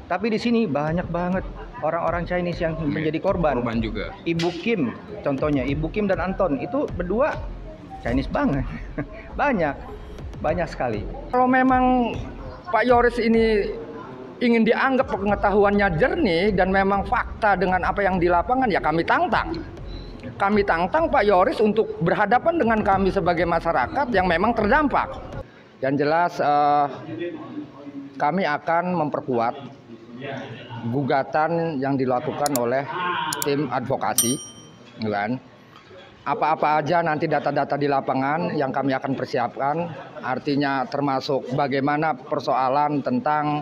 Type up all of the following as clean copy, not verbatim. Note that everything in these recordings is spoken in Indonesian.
Tapi di sini banyak banget orang-orang Chinese yang menjadi korban. Korban juga. Ibu Kim, contohnya Ibu Kim dan Anton itu berdua Chinese banget. banyak sekali. Kalau memang Pak Yoris ini ingin dianggap pengetahuannya jernih dan memang fakta dengan apa yang di lapangan, ya kami tantang. Kami tantang Pak Yoris untuk berhadapan dengan kami sebagai masyarakat yang memang terdampak. Yang jelas kami akan memperkuat gugatan yang dilakukan oleh tim advokasi, kan? Apa-apa aja nanti data-data di lapangan yang kami akan persiapkan, artinya termasuk bagaimana persoalan tentang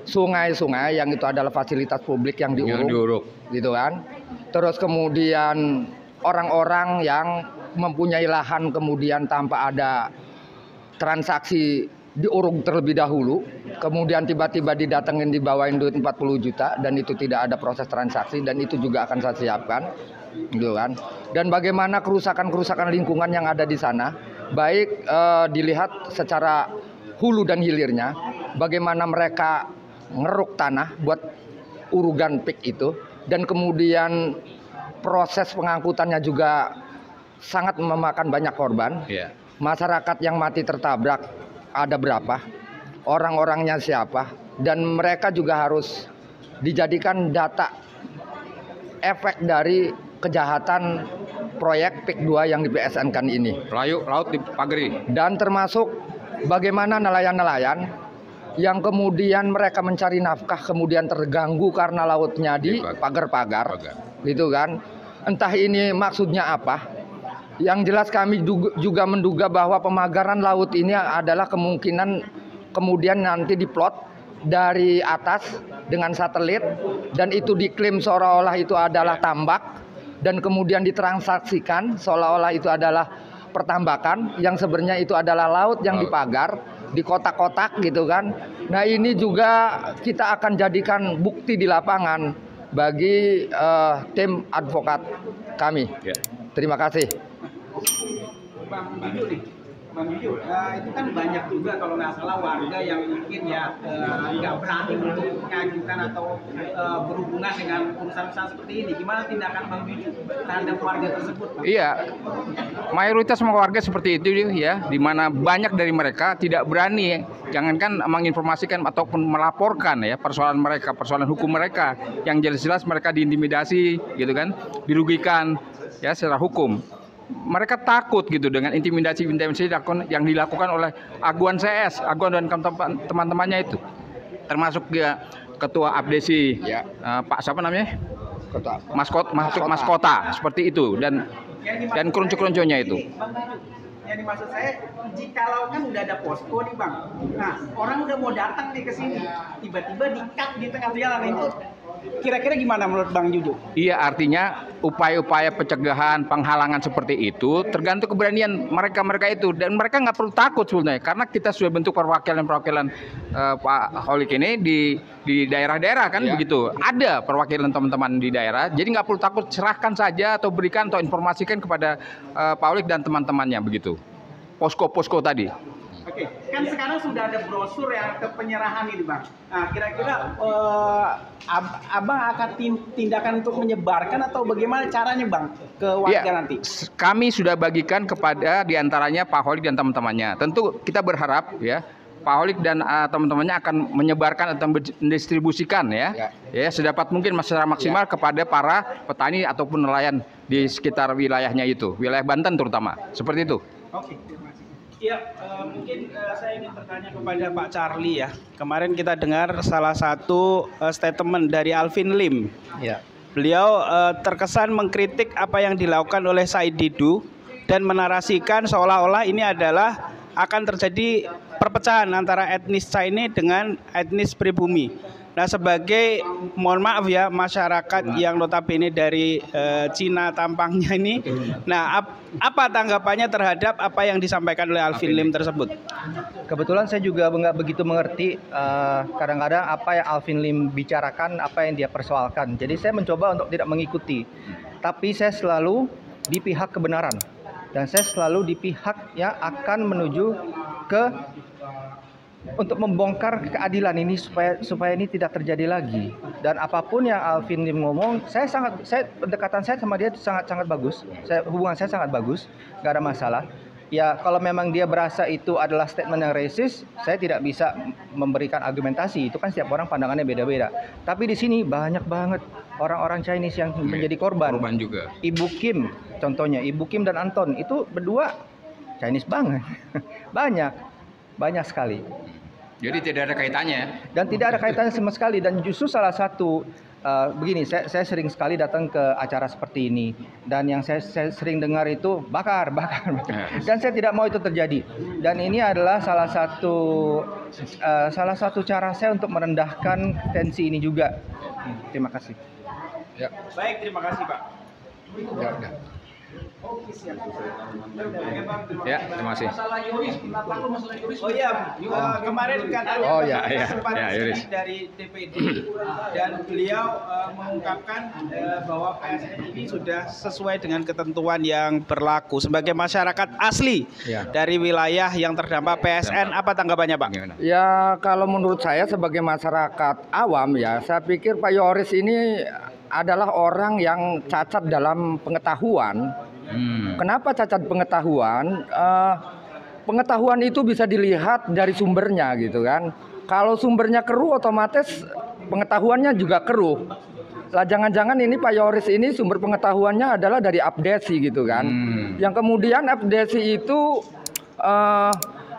sungai-sungai yang itu adalah fasilitas publik yang diuruk, gitu kan. Terus kemudian orang-orang yang mempunyai lahan kemudian tanpa ada transaksi diuruk terlebih dahulu, kemudian tiba-tiba didatengin dibawain duit 40 juta dan itu tidak ada proses transaksi, dan itu juga akan saya siapkan, gitu kan. Dan bagaimana kerusakan-kerusakan lingkungan yang ada di sana, baik dilihat secara hulu dan hilirnya, bagaimana mereka ngeruk tanah buat urugan pik itu, dan kemudian proses pengangkutannya juga sangat memakan banyak korban. Masyarakat yang mati tertabrak ada berapa, orang-orangnya siapa, dan mereka juga harus dijadikan data efek dari kejahatan proyek PIK 2 yang di PSN-kan ini. Laut di Pageri. Dan termasuk bagaimana nelayan-nelayan yang kemudian mereka mencari nafkah kemudian terganggu karena lautnya di pagar-pagar, gitu kan. Entah ini maksudnya apa. Yang jelas kami juga menduga bahwa pemagaran laut ini adalah kemungkinan kemudian nanti diplot dari atas dengan satelit, dan itu diklaim seolah-olah itu adalah tambak, dan kemudian ditransaksikan seolah-olah itu adalah pertambakan yang sebenarnya itu adalah laut yang dipagar di kotak-kotak, gitu kan. Nah, ini juga kita akan jadikan bukti di lapangan bagi tim advokat kami. Terima kasih. Bang Juju, itu kan banyak juga kalau nggak salah warga yang mungkin ya nggak berani untuk mengajukan atau berhubungan dengan urusan-urusan seperti ini. Gimana tindakan Bang Juju terhadap warga tersebut, Bang? Iya, mayoritas warga seperti itu ya, di mana banyak dari mereka tidak berani, jangankan menginformasikan ataupun melaporkan ya persoalan mereka, persoalan hukum mereka yang jelas-jelas mereka diintimidasi, gitu kan, dirugikan ya secara hukum. Mereka takut gitu dengan intimidasi yang dilakukan oleh Aguan CS, Aguan dan teman-temannya itu, termasuk dia ketua abdesi, Pak siapa namanya, maskota seperti itu, dan keronco-keronconya itu. Yang dimaksud saya, jikalau kan udah ada posko nih Bang, nah orang udah mau datang nih ke sini, tiba-tiba di-cut di tengah jalan, itu kira-kira gimana menurut Bang Juju? Iya, artinya upaya-upaya pencegahan, penghalangan seperti itu tergantung keberanian mereka itu, dan mereka nggak perlu takut sebenarnya, karena kita sudah bentuk perwakilan Pak Holik ini di daerah-daerah kan, begitu. Ada perwakilan teman-teman di daerah, jadi nggak perlu takut, serahkan saja atau berikan atau informasikan kepada Pak Holik dan teman-temannya, begitu. Posko-posko tadi. Oke, kan sekarang sudah ada brosur yang ke penyerahan ini Bang. Nah, kira-kira Abang akan tindakan untuk menyebarkan atau bagaimana caranya Bang ke warga nanti? Kami sudah bagikan kepada diantaranya Pak Holik dan teman-temannya. Tentu kita berharap ya Pak Holik dan teman-temannya akan menyebarkan atau mendistribusikan ya sedapat mungkin secara maksimal kepada para petani ataupun nelayan di sekitar wilayahnya itu, wilayah Banten terutama, seperti itu. Oke. Ya, mungkin saya ingin bertanya kepada Pak Charlie ya. Kemarin kita dengar salah satu statement dari Alvin Lim. Ya. Beliau terkesan mengkritik apa yang dilakukan oleh Said Didu dan menarasikan seolah-olah ini adalah akan terjadi perpecahan antara etnis Chinese dengan etnis pribumi. Nah, sebagai mohon maaf ya masyarakat yang notabene dari Cina tampangnya ini, nah apa tanggapannya terhadap apa yang disampaikan oleh Alvin Lim tersebut? Kebetulan saya juga nggak begitu mengerti kadang-kadang apa yang Alvin Lim bicarakan, apa yang dia persoalkan. Jadi saya mencoba untuk tidak mengikuti, tapi saya selalu di pihak kebenaran dan saya selalu di pihak yang akan menuju ke untuk membongkar keadilan ini supaya ini tidak terjadi lagi. Dan apapun yang Alvin Lim ngomong, pendekatan saya sama dia sangat bagus. Hubungan saya sangat bagus, nggak ada masalah. Ya kalau memang dia berasa itu adalah statement yang racist, saya tidak bisa memberikan argumentasi. Itu kan setiap orang pandangannya beda-beda. Tapi di sini banyak banget orang-orang Chinese yang menjadi korban. Korban juga. Ibu Kim, contohnya Ibu Kim dan Anton itu berdua Chinese banget, banyak sekali. Jadi tidak ada kaitannya. Dan tidak ada kaitannya sama sekali. Dan justru salah satu begini, saya sering sekali datang ke acara seperti ini, dan yang saya sering dengar itu bakar. Dan saya tidak mau itu terjadi. Dan ini adalah salah satu cara saya untuk merendahkan tensi ini juga. Terima kasih. Ya. Baik, terima kasih Pak. Ya. Ya, terima kasih. Oh iya, kemarin kan ada kesempatan Yuris. dari DPD dan beliau mengungkapkan bahwa PSN ini sudah sesuai dengan ketentuan yang berlaku sebagai masyarakat asli dari wilayah yang terdampak PSN. Apa tanggapannya Pak? Ya, kalau menurut saya sebagai masyarakat awam ya, saya pikir Pak Yoris ini adalah orang yang cacat dalam pengetahuan. Kenapa cacat pengetahuan? Pengetahuan itu bisa dilihat dari sumbernya gitu kan. Kalau sumbernya keruh, otomatis pengetahuannya juga keruh. Lah jangan-jangan ini Pak Yoris ini sumber pengetahuannya adalah dari abdesi gitu kan. Yang kemudian abdesi itu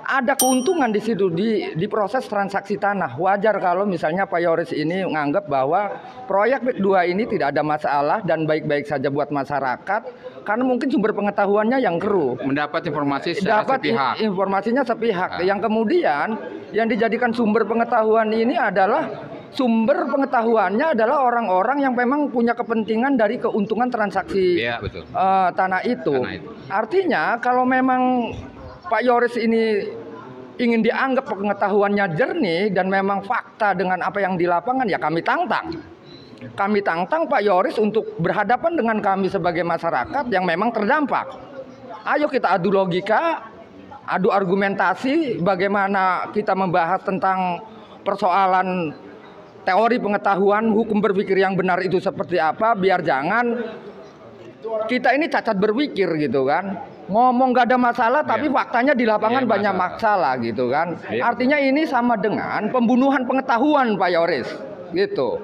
ada keuntungan di situ di proses transaksi tanah. Wajar kalau misalnya Pak Yoris ini menganggap bahwa proyek PIK 2 ini tidak ada masalah dan baik-baik saja buat masyarakat karena mungkin sumber pengetahuannya yang keruh. Mendapat informasi secara sepihak. Informasinya sepihak. Yang kemudian yang dijadikan sumber pengetahuan ini adalah sumber pengetahuannya adalah orang-orang yang memang punya kepentingan dari keuntungan transaksi tanah itu. Artinya kalau memang Pak Yoris ini ingin dianggap pengetahuannya jernih dan memang fakta dengan apa yang di lapangan, ya kami tantang. Kami tantang Pak Yoris untuk berhadapan dengan kami sebagai masyarakat yang memang terdampak. Ayo kita adu logika, adu argumentasi, bagaimana kita membahas tentang persoalan teori pengetahuan, hukum berpikir yang benar itu seperti apa, biar jangan kita ini cacat berpikir gitu kan. Ngomong gak ada masalah tapi faktanya di lapangan banyak masalah gitu kan. Artinya ini sama dengan pembunuhan pengetahuan Pak Yoris gitu.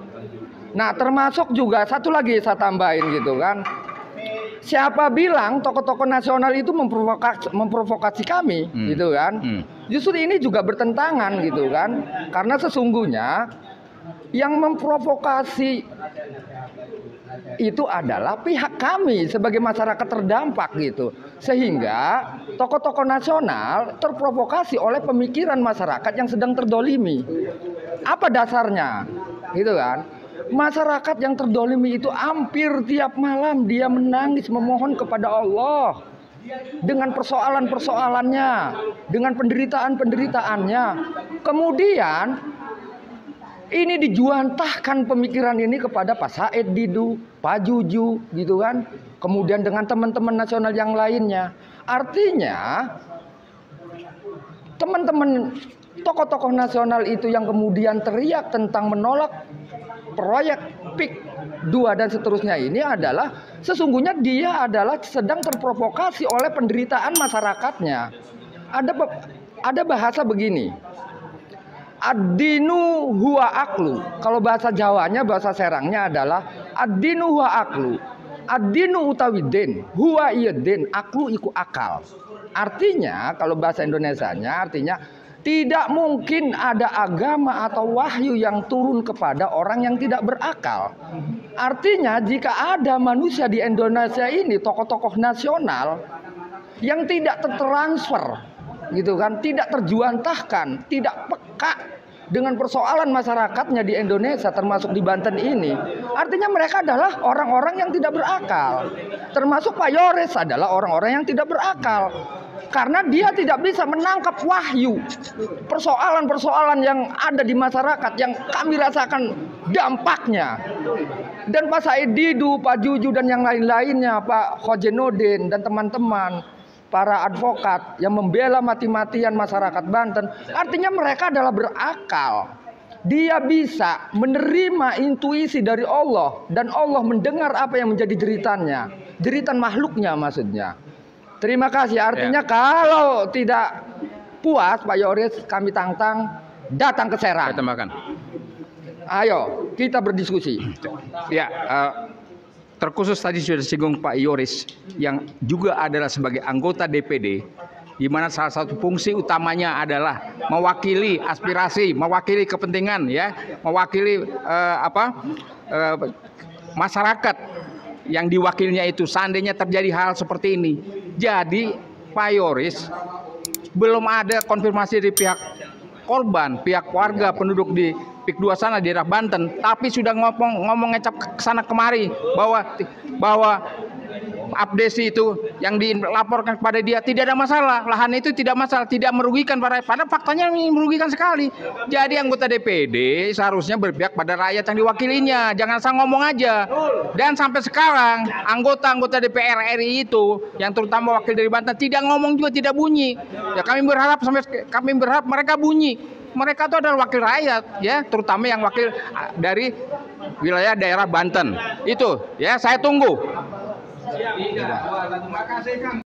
Nah termasuk juga satu lagi saya tambahin gitu kan. Siapa bilang tokoh-tokoh nasional itu memprovokasi kami gitu kan. Justru ini juga bertentangan gitu kan. Karena sesungguhnya yang memprovokasi itu adalah pihak kami sebagai masyarakat terdampak gitu. Sehingga tokoh-tokoh nasional terprovokasi oleh pemikiran masyarakat yang sedang terdolimi. Apa dasarnya? Gitu kan. Masyarakat yang terdolimi itu hampir tiap malam dia menangis memohon kepada Allah dengan persoalan-persoalannya, dengan penderitaan-penderitaannya. Kemudian ini dijuantahkan pemikiran ini kepada Pak Said Didu, Pak Juju gitu kan. Kemudian dengan teman-teman nasional yang lainnya. Artinya teman-teman tokoh-tokoh nasional itu yang kemudian teriak tentang menolak proyek PIK 2 dan seterusnya ini adalah sesungguhnya dia adalah sedang terprovokasi oleh penderitaan masyarakatnya. Ada bahasa begini. Ad-dinu huwa aklu. Kalau bahasa Jawanya, bahasa Serangnya adalah ad-dinu huwa aklu. Ad-dinu utawi din, huwa iya din, aklu iku akal. Artinya, kalau bahasa Indonesianya artinya tidak mungkin ada agama atau wahyu yang turun kepada orang yang tidak berakal. Artinya, jika ada manusia di Indonesia ini, tokoh-tokoh nasional yang tidak tertransfer gitu kan, tidak terjuantahkan, tidak peka dengan persoalan masyarakatnya di Indonesia termasuk di Banten ini. Artinya mereka adalah orang-orang yang tidak berakal. Termasuk Pak Yoris adalah orang-orang yang tidak berakal. Karena dia tidak bisa menangkap wahyu persoalan-persoalan yang ada di masyarakat yang kami rasakan dampaknya. Dan Pak Said Didu, Pak Juju dan yang lain-lainnya, Pak Khojenudin dan teman-teman para advokat yang membela mati-matian masyarakat Banten, artinya mereka adalah berakal. Dia bisa menerima intuisi dari Allah dan Allah mendengar apa yang menjadi jeritannya, jeritan makhluknya maksudnya. Terima kasih. Artinya kalau tidak puas Pak Yoris, kami tantang datang ke Serang. Saya tambahkan. Ayo kita berdiskusi. Ya, terkhusus tadi sudah disinggung Pak Yoris yang juga adalah sebagai anggota DPD, di mana salah satu fungsi utamanya adalah mewakili aspirasi, mewakili kepentingan, ya, mewakili masyarakat yang diwakilnya itu. Seandainya terjadi hal seperti ini, jadi Pak Yoris belum ada konfirmasi dari pihak korban, pihak warga penduduk di PIK 2 sana di daerah Banten, tapi sudah ngomong ngecap kesana kemari bahwa abdesi itu yang dilaporkan kepada dia tidak ada masalah, lahan itu tidak masalah, tidak merugikan padahal faktanya merugikan sekali. Jadi anggota DPD seharusnya berpihak pada rakyat yang diwakilinya, jangan asal ngomong aja. Dan sampai sekarang anggota-anggota DPR RI itu yang terutama wakil dari Banten tidak ngomong juga, tidak bunyi. Ya kami berharap mereka bunyi. Mereka itu adalah wakil rakyat, ya, terutama yang wakil dari wilayah daerah Banten. Itu, ya, saya tunggu. Terima kasih, Kang.